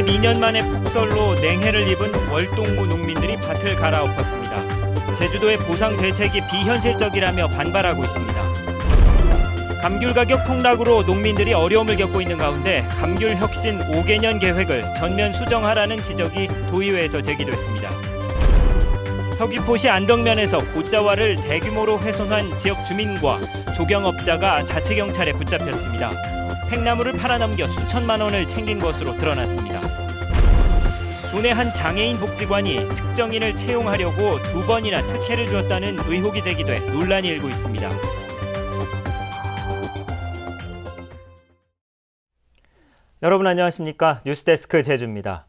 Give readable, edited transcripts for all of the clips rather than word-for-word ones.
32년 만에 폭설로 냉해를 입은 월동무 농민들이 밭을 갈아엎었습니다. 제주도의 보상 대책이 비현실적이라며 반발하고 있습니다. 감귤 가격 폭락으로 농민들이 어려움을 겪고 있는 가운데 감귤 혁신 5개년 계획을 전면 수정하라는 지적이 도의회에서 제기됐습니다. 서귀포시 안덕면에서 곶자왈을 대규모로 훼손한 지역 주민과 조경업자가 자치경찰에 붙잡혔습니다. 팽나무를 팔아넘겨 수천만 원을 챙긴 것으로 드러났습니다. 도내 한 장애인 복지관이 특정인을 채용하려고 2번이나 특혜를 주었다는 의혹이 제기돼 논란이 일고 있습니다. 여러분 안녕하십니까? 뉴스데스크 제주입니다.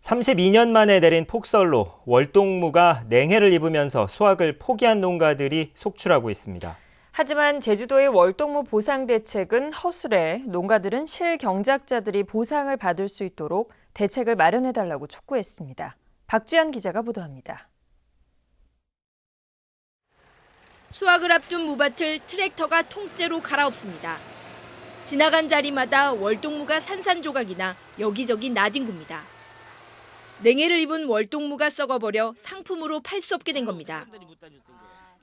32년 만에 내린 폭설로 월동무가 냉해를 입으면서 수확을 포기한 농가들이 속출하고 있습니다. 하지만 제주도의 월동무 보상 대책은 허술해 농가들은 실경작자들이 보상을 받을 수 있도록 대책을 마련해달라고 촉구했습니다. 박주연 기자가 보도합니다. 수확을 앞둔 무밭을 트랙터가 통째로 갈아엎습니다. 지나간 자리마다 월동무가 산산조각이나 여기저기 나뒹굽니다. 냉해를 입은 월동무가 썩어버려 상품으로 팔 수 없게 된 겁니다.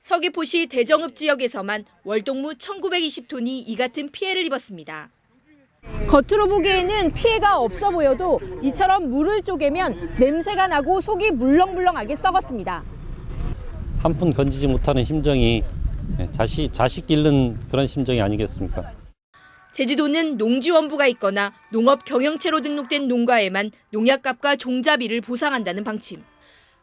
서귀포시 대정읍 지역에서만 월동무 1920톤이 이 같은 피해를 입었습니다. 겉으로 보기에는 피해가 없어 보여도 이처럼 물을 쪼개면 냄새가 나고 속이 물렁물렁하게 썩었습니다. 한 푼 건지지 못하는 심정이 자식 잃는 그런 심정이 아니겠습니까? 제주도는 농지원부가 있거나 농업 경영체로 등록된 농가에만 농약값과 종자비를 보상한다는 방침.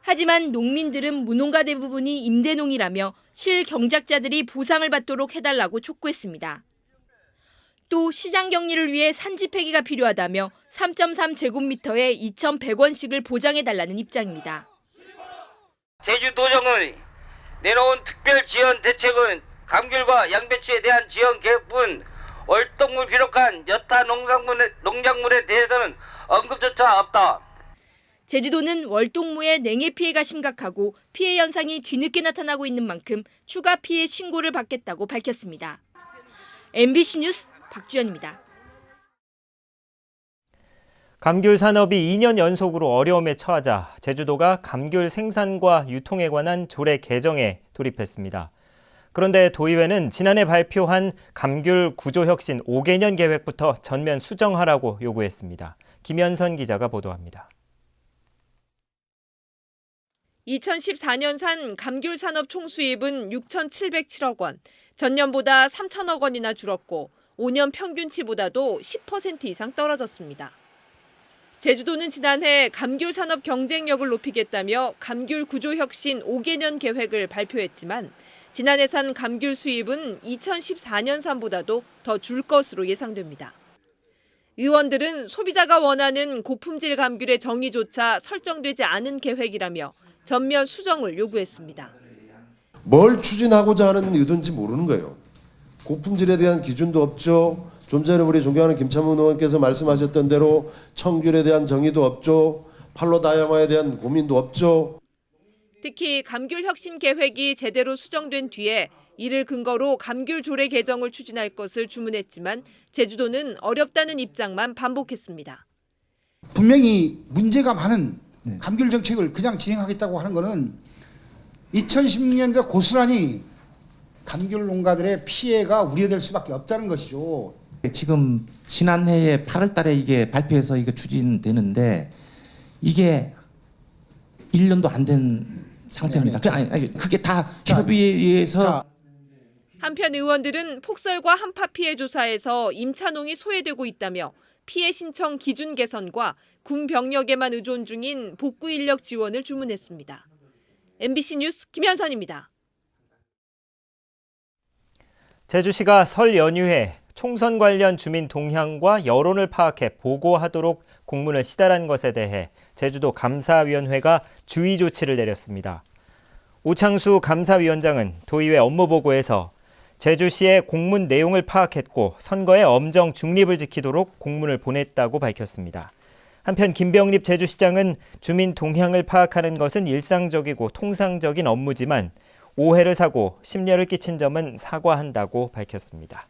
하지만 농민들은 무농가 대부분이 임대농이라며 실경작자들이 보상을 받도록 해달라고 촉구했습니다. 또 시장 격리를 위해 산지 폐기가 필요하다며 3.3제곱미터에 2,100원씩을 보장해달라는 입장입니다. 제주도정의 내놓은 특별 지원 대책은 감귤과 양배추에 대한 지원 계획뿐 월동물 비롯한 여타 농작물에 대해서는 언급조차 없다. 제주도는 월동무의 냉해 피해가 심각하고 피해 현상이 뒤늦게 나타나고 있는 만큼 추가 피해 신고를 받겠다고 밝혔습니다. MBC 뉴스 박주연입니다. 감귤 산업이 2년 연속으로 어려움에 처하자 제주도가 감귤 생산과 유통에 관한 조례 개정에 돌입했습니다. 그런데 도의회는 지난해 발표한 감귤 구조혁신 5개년 계획부터 전면 수정하라고 요구했습니다. 김현선 기자가 보도합니다. 2014년산 감귤 산업 총수입은 6,707억 원, 전년보다 3천억 원이나 줄었고 5년 평균치보다도 10% 이상 떨어졌습니다. 제주도는 지난해 감귤 산업 경쟁력을 높이겠다며 감귤 구조혁신 5개년 계획을 발표했지만 지난해산 감귤 수입은 2014년산보다도 더 줄 것으로 예상됩니다. 의원들은 소비자가 원하는 고품질 감귤의 정의조차 설정되지 않은 계획이라며 전면 수정을 요구했습니다. 뭘 추진하고자 하는 의도인지 모르는 거예요. 고품질에 대한 기준도 없죠. 좀 전에 우리 존경하는 김참훈 의원께서 말씀하셨던 대로 청귤에 대한 정의도 없죠. 팔로 다양화에 대한 고민도 없죠. 특히 감귤 혁신 계획이 제대로 수정된 뒤에 이를 근거로 감귤 조례 개정을 추진할 것을 주문했지만 제주도는 어렵다는 입장만 반복했습니다. 분명히 문제가 많은 감귤 정책을 그냥 진행하겠다고 하는 것은 2016년부터 고스란히 감귤 농가들의 피해가 우려될 수밖에 없다는 것이죠. 지금 지난해에 8월 달에 이게 발표해서 이게 추진되는데 이게 1년도 안 된 상태입니다. 그게 다 협의해서. 한편 의원들은 폭설과 한파 피해 조사에서 임차농이 소외되고 있다며 피해 신청 기준 개선과 군 병력에만 의존 중인 복구 인력 지원을 주문했습니다. MBC 뉴스 김현선입니다. 제주시가 설 연휴에 총선 관련 주민 동향과 여론을 파악해 보고하도록 공문을 시달한 것에 대해 제주도 감사위원회가 주의 조치를 내렸습니다. 오창수 감사위원장은 도의회 업무보고에서 제주시의 공문 내용을 파악했고 선거에 엄정 중립을 지키도록 공문을 보냈다고 밝혔습니다. 한편 김병립 제주시장은 주민 동향을 파악하는 것은 일상적이고 통상적인 업무지만 오해를 사고 심려를 끼친 점은 사과한다고 밝혔습니다.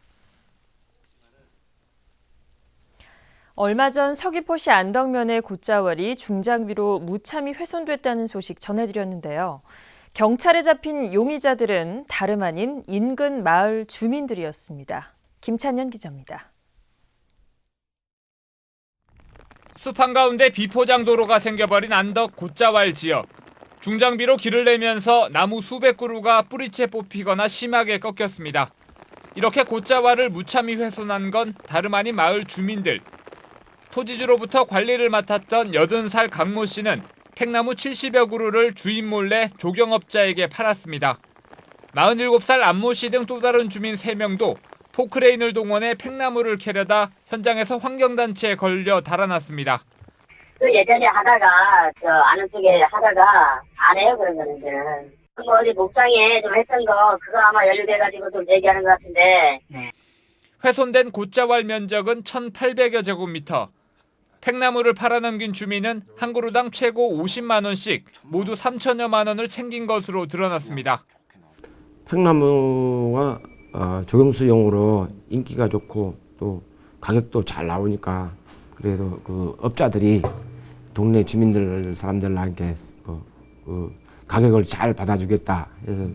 얼마 전 서귀포시 안덕면의 곶자왈이 중장비로 무참히 훼손됐다는 소식 전해드렸는데요. 경찰에 잡힌 용의자들은 다름 아닌 인근 마을 주민들이었습니다. 김찬년 기자입니다. 숲 한가운데 비포장 도로가 생겨버린 안덕 곶자왈 지역. 중장비로 길을 내면서 나무 수백 그루가 뿌리채 뽑히거나 심하게 꺾였습니다. 이렇게 곶자왈을 무참히 훼손한 건 다름 아닌 마을 주민들. 토지주로부터 관리를 맡았던 80살 강모 씨는 팽나무 70여 그루를 주인 몰래 조경업자에게 팔았습니다. 47살 안모 씨 등 또 다른 주민 3명도 포크레인을 동원해 팽나무를 캐려다 현장에서 환경단체에 걸려 달아났습니다. 예전에 하다가 아는 쪽에 하다가 안 해요. 그런 거는 이제는 어디 목장에 좀 했던 거 그거 아마 연루돼가지고 좀 얘기하는 것 같은데. 훼손된 곶자왈 면적은 1,800여 제곱미터. 팽나무를 팔아넘긴 주민은 한 그루당 최고 50만 원씩 모두 3천여만 원을 챙긴 것으로 드러났습니다. 팽나무가 조경수용으로 인기가 좋고 또 가격도 잘 나오니까 그래도 그 업자들이 동네 주민들 사람들한테 그 가격을 잘 받아주겠다 해서.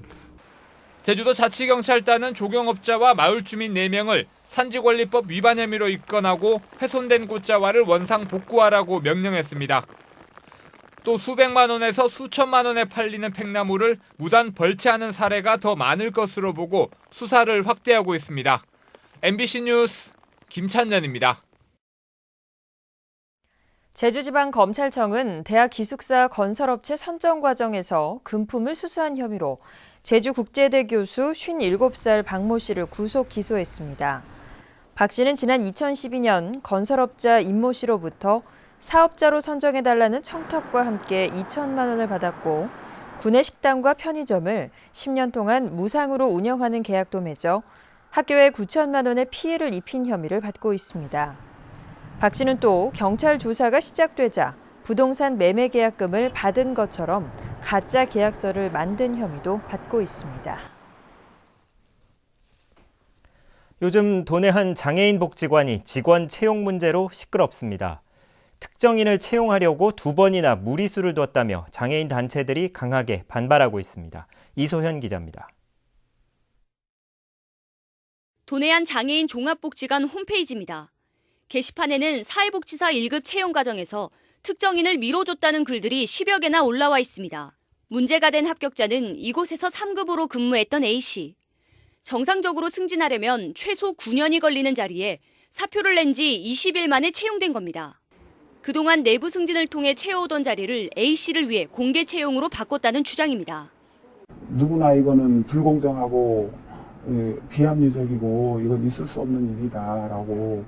제주도 자치경찰단은 조경업자와 마을 주민 4명을 산지관리법 위반 혐의로 입건하고 훼손된 곶자왈을 원상 복구하라고 명령했습니다. 또 수백만 원에서 수천만 원에 팔리는 팽나무를 무단 벌채하는 사례가 더 많을 것으로 보고 수사를 확대하고 있습니다. MBC 뉴스 김찬년입니다. 제주지방검찰청은 대학 기숙사 건설업체 선정 과정에서 금품을 수수한 혐의로 제주국제대 교수 57살 박모 씨를 구속 기소했습니다. 박 씨는 지난 2012년 건설업자 임모 씨로부터 사업자로 선정해달라는 청탁과 함께 2천만 원을 받았고 구내식당과 편의점을 10년 동안 무상으로 운영하는 계약도 맺어 학교에 9천만 원의 피해를 입힌 혐의를 받고 있습니다. 박 씨는 또 경찰 조사가 시작되자 부동산 매매 계약금을 받은 것처럼 가짜 계약서를 만든 혐의도 받고 있습니다. 요즘 도내 한 장애인 복지관이 직원 채용 문제로 시끄럽습니다. 특정인을 채용하려고 2번이나 무리수를 뒀다며 장애인 단체들이 강하게 반발하고 있습니다. 이소현 기자입니다. 도내 한 장애인 종합복지관 홈페이지입니다. 게시판에는 사회복지사 1급 채용 과정에서 특정인을 미뤄줬다는 글들이 10여 개나 올라와 있습니다. 문제가 된 합격자는 이곳에서 3급으로 근무했던 A씨. 정상적으로 승진하려면 최소 9년이 걸리는 자리에 사표를 낸 지 20일 만에 채용된 겁니다. 그동안 내부 승진을 통해 채워오던 자리를 A씨를 위해 공개 채용으로 바꿨다는 주장입니다. 누구나 이거는 불공정하고 비합리적이고 이건 있을 수 없는 일이다라고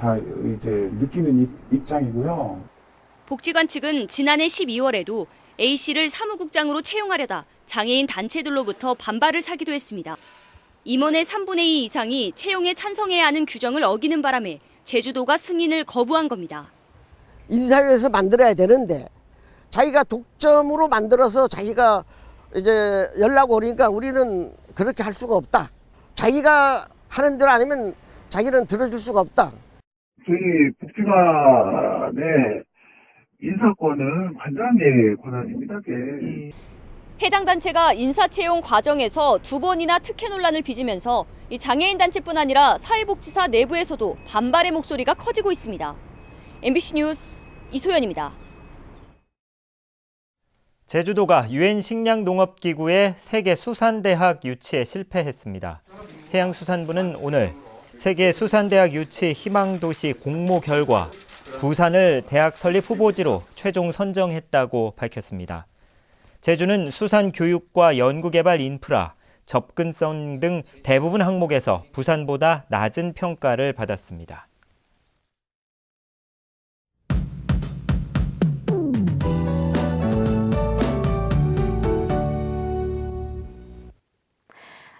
다 이제 느끼는 입장이고요. 복지관 측은 지난해 12월에도 A씨를 사무국장으로 채용하려다 장애인 단체들로부터 반발을 사기도 했습니다. 임원의 3분의 2 이상이 채용에 찬성해야 하는 규정을 어기는 바람에 제주도가 승인을 거부한 겁니다. 인사위에서 만들어야 되는데 자기가 독점으로 만들어서 자기가 이제 연락 오니까 우리는 그렇게 할 수가 없다. 자기가 하는 대로 아니면 자기는 들어줄 수가 없다. 저희 복지관의 인사권은 관장의 권한입니다. 해당 단체가 인사채용 과정에서 2번이나 특혜 논란을 빚으면서 이 장애인 단체뿐 아니라 사회복지사 내부에서도 반발의 목소리가 커지고 있습니다. MBC 뉴스 이소연입니다. 제주도가 유엔 식량농업기구의 세계 수산대학 유치에 실패했습니다. 해양수산부는 오늘 세계 수산대학 유치 희망도시 공모 결과 부산을 대학 설립 후보지로 최종 선정했다고 밝혔습니다. 제주는 수산 교육과 연구개발 인프라, 접근성 등 대부분 항목에서 부산보다 낮은 평가를 받았습니다.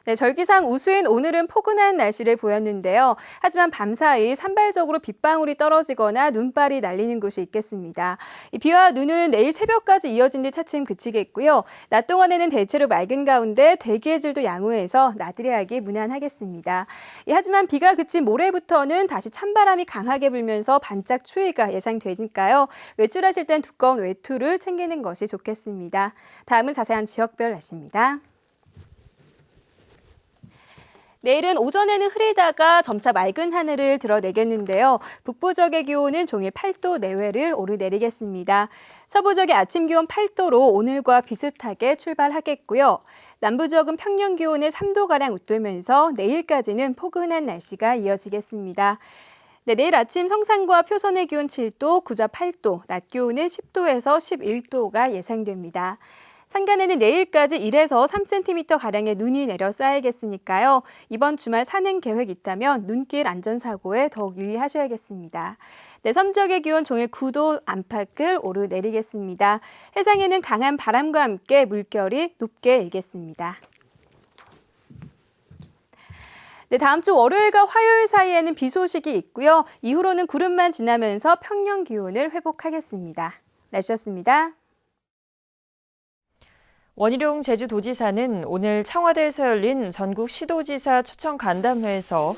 네, 절기상 우수인 오늘은 포근한 날씨를 보였는데요. 하지만 밤사이 산발적으로 빗방울이 떨어지거나 눈발이 날리는 곳이 있겠습니다. 이 비와 눈은 내일 새벽까지 이어진 뒤 차츰 그치겠고요. 낮 동안에는 대체로 맑은 가운데 대기의 질도 양호해서 나들이 하기 무난하겠습니다. 하지만 비가 그친 모레부터는 다시 찬바람이 강하게 불면서 반짝 추위가 예상되니까요. 외출하실 땐 두꺼운 외투를 챙기는 것이 좋겠습니다. 다음은 자세한 지역별 날씨입니다. 내일은 오전에는 흐리다가 점차 맑은 하늘을 드러내겠는데요. 북부 지역의 기온은 종일 8도 내외를 오르내리겠습니다. 서부 지역의 아침 기온 8도로 오늘과 비슷하게 출발하겠고요. 남부 지역은 평년 기온을 3도가량 웃돌면서 내일까지는 포근한 날씨가 이어지겠습니다. 네, 내일 아침 성산과 표선의 기온 7도, 구자 8도, 낮 기온은 10도에서 11도가 예상됩니다. 산간에는 내일까지 1에서 3cm가량의 눈이 내려 쌓이겠으니까요. 이번 주말 산행 계획 있다면 눈길 안전사고에 더욱 유의하셔야겠습니다. 네, 섬 지역의 기온 종일 9도 안팎을 오르내리겠습니다. 해상에는 강한 바람과 함께 물결이 높게 일겠습니다. 네, 다음 주 월요일과 화요일 사이에는 비 소식이 있고요. 이후로는 구름만 지나면서 평년 기온을 회복하겠습니다. 날씨였습니다. 원희룡 제주도지사는 오늘 청와대에서 열린 전국 시도지사 초청 간담회에서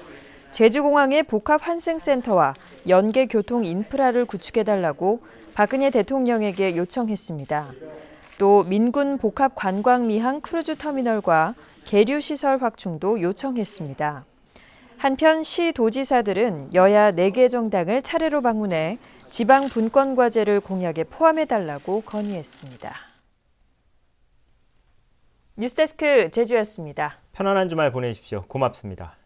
제주공항의 복합환승센터와 연계 교통 인프라를 구축해달라고 박근혜 대통령에게 요청했습니다. 또 민군 복합관광미항 크루즈터미널과 계류시설 확충도 요청했습니다. 한편 시도지사들은 여야 4개 정당을 차례로 방문해 지방 분권 과제를 공약에 포함해달라고 건의했습니다. 뉴스데스크 제주였습니다. 편안한 주말 보내십시오. 고맙습니다.